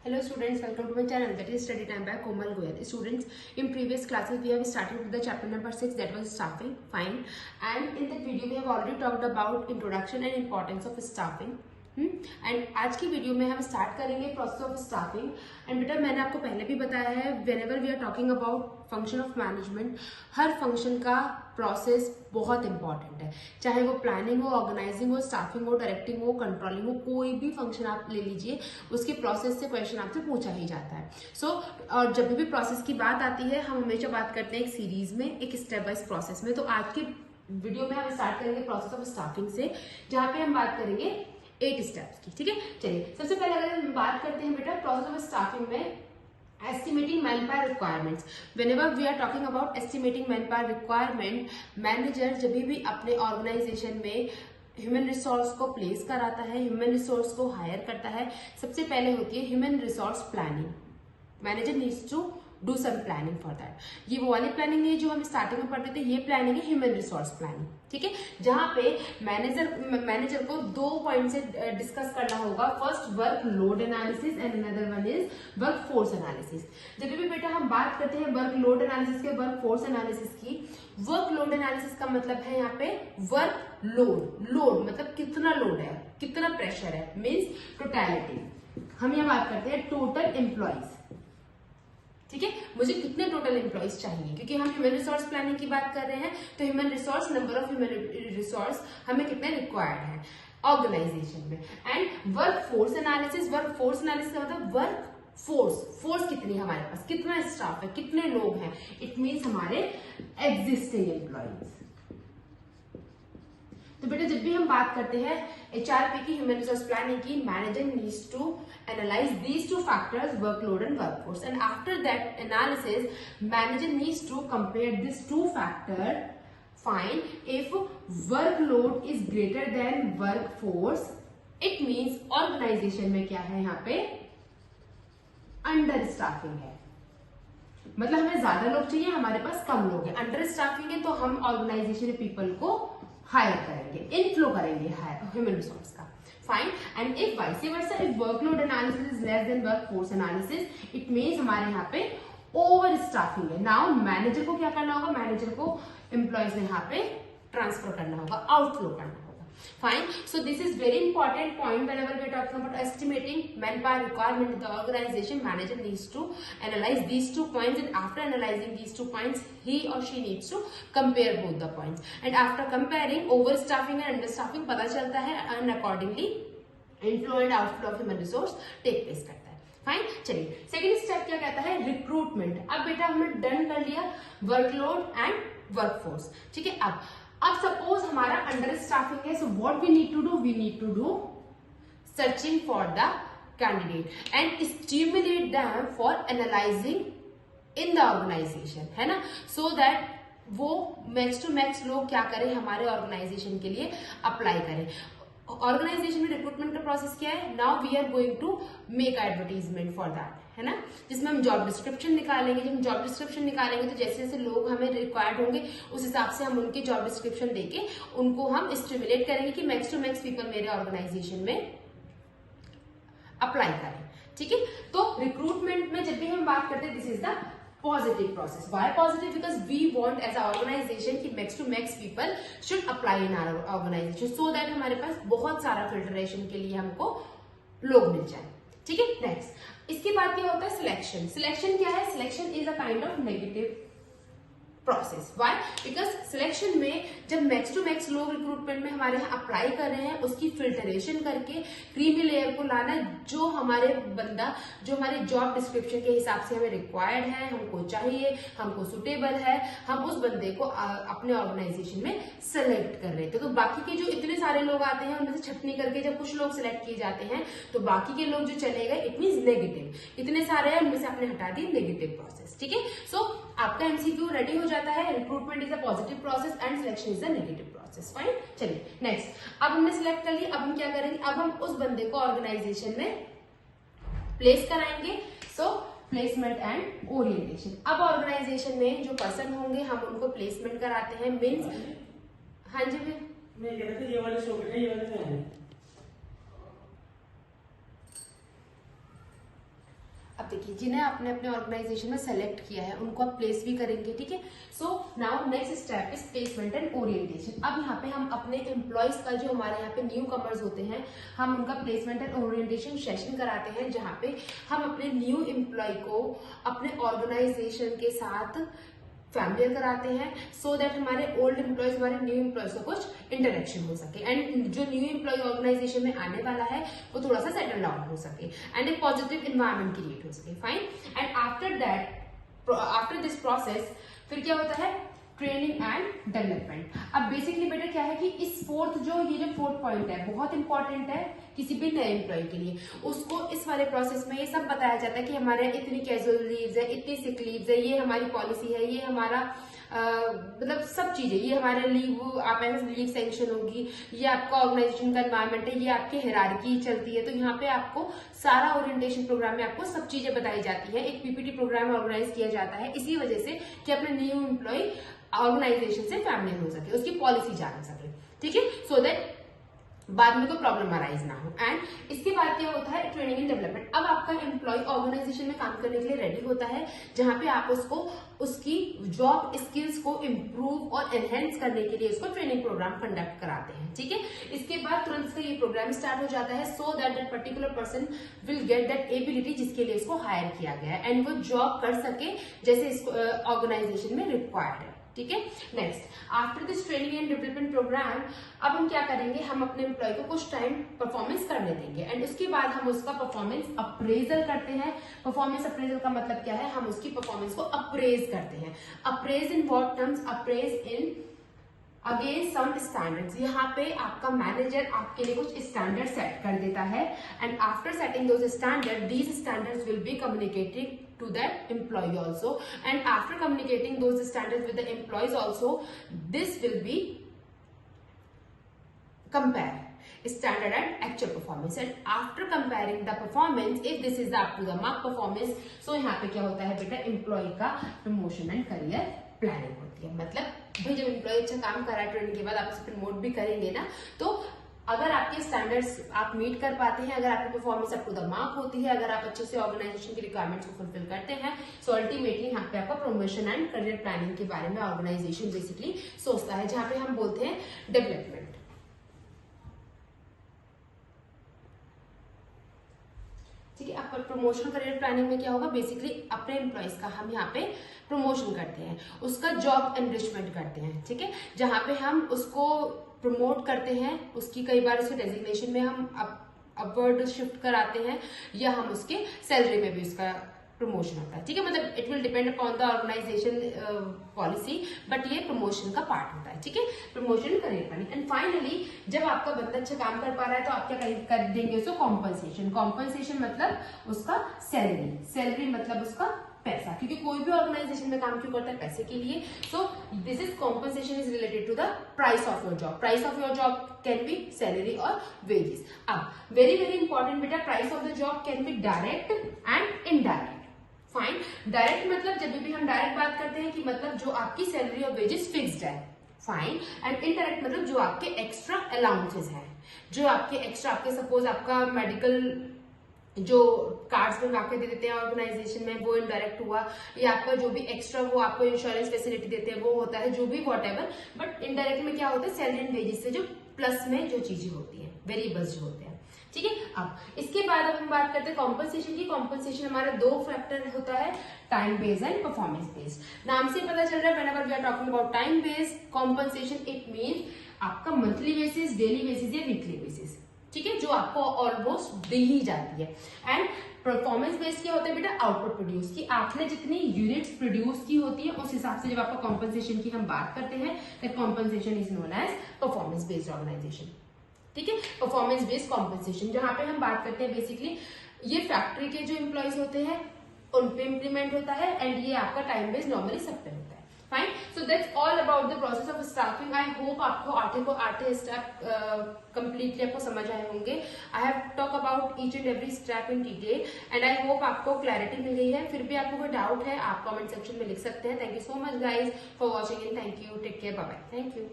Hello students, welcome to my channel, that is Study Time by Komal Goyal. Students, in previous classes we have started with the chapter number 6, that was staffing, fine. And in that video we have already talked about introduction and importance of staffing. And आज की video में हम start करेंगे process of staffing. And बेटा मैंने आपको पहले भी बताया है, whenever we are talking about function of management, हर फंक्शन का प्रोसेस बहुत इंपॉर्टेंट है. चाहे वो प्लानिंग हो, ऑर्गेनाइजिंग हो, स्टाफिंग हो, डायरेक्टिंग हो, कंट्रोलिंग हो, कोई भी फंक्शन आप ले लीजिए, उसके प्रोसेस से क्वेश्चन आपसे पूछा ही जाता है. और जब भी प्रोसेस की बात आती है हम हमेशा बात करते हैं एक सीरीज में, एक स्टेप वाइज प्रोसेस में. तो आज के वीडियो में हम स्टार्ट करेंगे प्रोसेस ऑफ स्टाफिंग से, जहां पे हम बात करेंगे 8 स्टेप्स की. ठीक है, चलिए सबसे पहले अगर हम बात करते हैं बेटा प्रोसेस ऑफ स्टाफिंग में estimating manpower requirements. Whenever we are talking about estimating manpower requirement, manager जब भी अपने ऑर्गेनाइजेशन में ह्यूमन रिसोर्स को प्लेस कराता है, ह्यूमन रिसोर्स को हायर करता है, सबसे पहले होती है human resource planning. Manager needs to do some planning for that. ये वो वाली प्लानिंग है जो हम स्टार्टिंग में पढ़ते थे, ये प्लानिंग है ह्यूमन रिसोर्स प्लानिंग. ठीक है, जहां पे मैनेजर को 2 पॉइंट से डिस्कस करना होगा. First work load analysis and another one is work force analysis. जब भी बेटा हम बात करते हैं वर्क लोड एनालिसिस के, वर्क फोर्स एनालिसिस की, वर्क लोड एनालिसिस का मतलब है यहाँ पे वर्क लोड. लोड मतलब कितना लोड है, कितना प्रेशर है, मीन्स टोटलिटी. हम यहाँ बात करते हैं टोटल एम्प्लॉइज. ठीक है, मुझे कितने टोटल एम्प्लॉइज चाहिए, क्योंकि हम ह्यूमन रिसोर्स प्लानिंग की बात कर रहे हैं. तो human resource, number of human resource हमें कितने रिक्वायर्ड है ऑर्गेनाइजेशन में. And work force analysis, work force analysis का मतलब वर्क फोर्स कितनी है हमारे पास, कितना स्टाफ है, कितने लोग हैं. इट मीन्स हमारे एग्जिस्टिंग एम्प्लॉइज. तो बेटा जब भी हम बात करते हैं एचआरपी की, ह्यूमन रिसोर्स प्लानिंग की, manager needs to analyse these 2 factors, workload and workforce. And after that analysis manager needs to compare this 2 factor, find if workload is greater than workforce. It means organisation में क्या है, यहाँ पे under staffing है. मतलब हमें ज्यादा लोग चाहिए, हमारे पास कम लोग हैं. अंडर स्टाफिंग है तो हम ऑर्गेनाइजेशन पीपल को हायर करेंगे, इनफ्लो करेंगे ह्यूमन रिसोर्स का. Fine. And if vice versa, if workload analysis is less than workforce analysis, it means हमारे यहाँ पे ओवर स्टाफिंग है. नाउ मैनेजर को क्या करना होगा, मैनेजर को एम्प्लॉयज यहाँ पे ट्रांसफर करना होगा, आउटफ्लो करना होगा. Fine. So this is very important point whenever we are talking about estimating manpower requirement in the organization. Manager needs to analyze these 2 points, and after analyzing these 2 points, he or she needs to compare both the points. And after comparing, overstaffing and understaffing पता चलता है, and accordingly inflow and outflow of human resource take place करता है. Fine. चलिए second step क्या कहता है, recruitment. अब बेटा हमने डन कर लिया वर्कलोड एंड वर्कफोर्स. ठीक है, अब सपोज हमारा अंडर स्टाफिंग है, so what we need to do, we need to do searching for the candidate and stimulate them for analysing in the organisation, है ना, सो दैट वो मैक्स टू मैक्स लोग क्या करें, हमारे ऑर्गेनाइजेशन के लिए अप्लाई करें. ऑर्गेनाइजेशन में रिक्रूटमेंट का प्रोसेस क्या है, now we are going to make advertisement for that, है ना, जिसमें हम जॉब डिस्क्रिप्शन निकालेंगे. जब हम जॉब डिस्क्रिप्शन निकालेंगे तो जैसे जैसे लोग हमें रिक्वायर्ड होंगे उस हिसाब से हम उनके जॉब डिस्क्रिप्शन देके उनको हम स्टिमुलेट करेंगे कि मैक्स टू मैक्स पीपल मेरे ऑर्गेनाइजेशन में अप्लाई करें. ठीक है, तो रिक्रूटमेंट में जब भी हम बात करते हैं, this is the positive process. Why positive? Because we want as an organization कि max to max people should apply in our organization, so that हमारे पास बहुत सारा filtration के लिए हमको लोग मिल जाए. ठीक है, नेक्स्ट इसके बाद क्या होता है, सिलेक्शन. सिलेक्शन क्या है, selection is a kind of negative process. Why? Because selection में जब मैक्स टू मैक्स लोग रिक्रूटमेंट में हमारे यहाँ अप्लाई कर रहे हैं, उसकी फिल्टरेशन करके क्रीमी लेयर को लाना, जो हमारे बंदा, जो हमारे जॉब डिस्क्रिप्शन के हिसाब से हमें रिक्वायर्ड है, हमको चाहिए, हमको सुटेबल है, हम उस बंदे को अपने ऑर्गेनाइजेशन में सेलेक्ट कर रहे थे. तो बाकी के जो इतने सारे लोग आते हैं उनमें से छटनी करके जब कुछ लोग सिलेक्ट किए जाते हैं तो बाकी के लोग जो चले गए, इट मीन्स नेगेटिव. इतने सारे हैं उनमें से आपने हटा दिए, नेगेटिव प्रोसेस. ठीक है, सो आपका एमसीक्यू रेडी हो जाता है. Recruitment is a positive process and selection is a negative process. Fine. चलिए नेक्स्ट, अब हमने सिलेक्ट कर लिया, अब हम क्या करेंगे, अब हम उस बंदे को ऑर्गेनाइजेशन में प्लेस कराएंगे. सो प्लेसमेंट एंड ओरिएंटेशन. अब ऑर्गेनाइजेशन में जो पर्सन होंगे हम उनको प्लेसमेंट कराते हैं, मीन्स. हाँ जी मैं कह रहा था ये वाले सॉकेट है, ये वाले में है. की जिन्हें आपने अपने ऑर्गेनाइजेशन में सेलेक्ट किया है उनको आप प्लेस भी करेंगे, ठीक है। So now next step is placement and orientation. अब यहाँ पे हम अपने एम्प्लॉयज का, जो हमारे यहाँ पे न्यू कमर्स होते हैं, हम उनका प्लेसमेंट एंड ओरिएंटेशन सेशन कराते हैं, जहाँ पे हम अपने न्यू एम्प्लॉय को अपने ऑर्गेनाइजेशन के साथ फैमिलियर कराते हैं, सो दैट हमारे ओल्ड एम्प्लॉयज हमारे न्यू एम्प्लॉयज का कुछ इंटरेक्शन हो सके एंड जो न्यू एम्प्लॉय ऑर्गेनाइजेशन में आने वाला है वो थोड़ा सा सेटल डाउन हो सके and A positive environment create हो सके। Fine. And after that, after this process फिर क्या होता है, ट्रेनिंग एंड डेवलपमेंट। अब बेसिकली बेटा क्या है कि इस ये जो फोर्थ पॉइंट है बहुत इंपॉर्टेंट है किसी भी नए एम्प्लॉय के लिए। उसको इस वाले प्रोसेस में ये सब बताया जाता है कि हमारे इतनी कैजुअल लीव्स है, इतनी सिक लीव्स है, ये हमारी पॉलिसी है, ये हमारा मतलब सब चीजें, ये हमारा लीव, आप ऐसे लीव सैंक्शन होगी, ये आपका ऑर्गेनाइजेशन का एनवायरमेंट है, ये आपकी हायरार्की चलती है। तो यहाँ पे आपको सारा ओरिएंटेशन प्रोग्राम में आपको सब चीजें बताई जाती है। एक पीपीटी प्रोग्राम ऑर्गेनाइज किया जाता है इसी वजह से कि अपने न्यू एम्प्लॉय ऑर्गेनाइजेशन से फैमिलियर हो सके, उसकी पॉलिसी जान सके, ठीक है, सो दैट बाद में कोई प्रॉब्लम अराइज ना हो। एंड इसके बाद क्या होता है, ट्रेनिंग एंड डेवलपमेंट। अब आपका एम्प्लॉय ऑर्गेनाइजेशन में काम करने के लिए रेडी होता है, जहां पे आप उसको उसकी जॉब स्किल्स को इम्प्रूव और एनहेंस करने के लिए उसको ट्रेनिंग प्रोग्राम कंडक्ट कराते हैं, ठीक है। इसके बाद तुरंत से ये प्रोग्राम स्टार्ट हो जाता है, so that that particular person will get that ability जिसके लिए उसको हायर किया गया है एंड वो जॉब कर सके जैसे इस ऑर्गेनाइजेशन में रिक्वायर्ड है, ठीक है। Next, after this training and development programme, अब हम क्या करेंगे, हम अपने एम्प्लॉय को कुछ टाइम परफॉर्मेंस करने देंगे एंड उसके बाद हम उसका परफॉर्मेंस अप्रेजल करते हैं। परफॉर्मेंस अप्रेजल का मतलब क्या है, हम उसकी परफॉर्मेंस को अप्रेज करते हैं। Appraise in what terms, appraise in against some standards. यहाँ पे आपका मैनेजर आपके लिए कुछ स्टैंडर्ड सेट कर देता है and after setting those standard, these standards will be communicated to that employee also, and after communicating those standards with the employees also, this will be compare standard and actual performance, and after comparing the performance, if this is up to the mark performance, so यहाँ पे क्या होता है बेटा, employ का promotion and career planning होती है। मतलब भाई जब एम्प्लॉय अच्छा काम कर रहा है ट्रेनिंग के बाद आप उसे प्रमोट भी करेंगे ना, तो अगर आपके स्टैंडर्ड्स आप मीट कर पाते हैं, अगर आपकी performance up to the mark होती है, अगर आप अच्छे से ऑर्गेनाइजेशन की रिक्वायरमेंट्स को फुलफिल करते हैं, सो अल्टीमेटली यहाँ पे आपका प्रमोशन एंड करियर प्लानिंग के बारे में ऑर्गेनाइजेशन बेसिकली सोचता है, जहां पे हम बोलते हैं डेवलपमेंट, ठीक है। अब प्रमोशन करियर प्लानिंग में क्या होगा, बेसिकली अपने एम्प्लॉयज का हम यहाँ पे प्रमोशन करते हैं, उसका जॉब एनरिचमेंट करते हैं, ठीक है, जहां पे हम उसको प्रमोट करते हैं, उसकी कई बार उसके डेजिग्नेशन में हम अपवर्ड शिफ्ट कराते हैं या हम उसके सैलरी में भी उसका प्रमोशन होता है, ठीक है। मतलब it will depend upon the organisation policy, but ये प्रमोशन का पार्ट होता है, ठीक है, promotion career planning. And finally जब आपका बंदा अच्छा काम कर पा रहा है तो आप क्या कर देंगे उसको, कॉम्पनसेशन। कॉम्पनसेशन मतलब उसका सैलरी, सैलरी मतलब उसका पैसा, क्योंकि कोई भी ऑर्गेनाइजेशन में काम क्यों करता है, पैसे के लिए। So this is compensation is related to the price of your job. Price of your job can be salary और वेजेस। अब वेरी वेरी इंपॉर्टेंट बेटा, price of the job can be direct and indirect. Fine. Direct मतलब जब भी हम direct बात करते हैं कि मतलब जो आपकी सैलरी और वेजेस फिक्स्ड है, फाइन। एंड इनडायरेक्ट मतलब जो आपके एक्स्ट्रा अलाउंसेस हैं, जो आपके एक्स्ट्रा, आपके सपोज आपका मेडिकल जो कार्ड्स में लाके दे देते हैं ऑर्गेनाइजेशन में, वो इनडायरेक्ट हुआ, या आपका जो भी एक्स्ट्रा वो आपको इंश्योरेंस फैसिलिटी देते हैं वो होता है, जो भी वॉट एवर। बट इनडायरेक्ट में क्या होता है, सैलरी एंड वेजेस से जो प्लस में जो चीजें होती है, वेरिएबल्स जो होते हैं, ठीक है। अब इसके बाद अब हम बात करते हैं कॉम्पनसेशन की। कॉम्पनसेशन हमारा दो फैक्टर होता है, time based and performance based. नाम से पता चल रहा है, whenever we are talking about time based compensation, it means आपका मंथली बेसिस, डेली बेसिस या वीकली बेसिस, ठीक है, जो आपको ऑलमोस्ट दी ही जाती है। एंड परफॉर्मेंस बेस्ड क्या होता है बेटा, आउटपुट प्रोड्यूस की, आपने जितनी यूनिट्स प्रोड्यूस की होती है उस हिसाब से जब आपका कॉम्पनसेशन की हम बात करते हैं, that compensation is known as performance based organisation, ठीक है। परफॉर्मेंस बेस्ड कॉम्पनसेशन, जहां पे हम बात करते हैं बेसिकली ये फैक्ट्री के जो एम्प्लॉयज होते हैं उन पे इम्प्लीमेंट होता है, एंड ये आपका टाइम बेस्ड नॉर्मली सब पे होता है। Fine. So that's all about the process of staffing. I hope आपको आटे स्टेप कंप्लीटली आपको समझ आए होंगे। I have talk about each and every step in detail and I hope आपको क्लैरिटी मिल गई है। फिर भी आपको कोई डाउट है आप कमेंट सेक्शन में लिख सकते हैं। Thank you so much guys for watching in, thank you, take care, bye bye, thank you.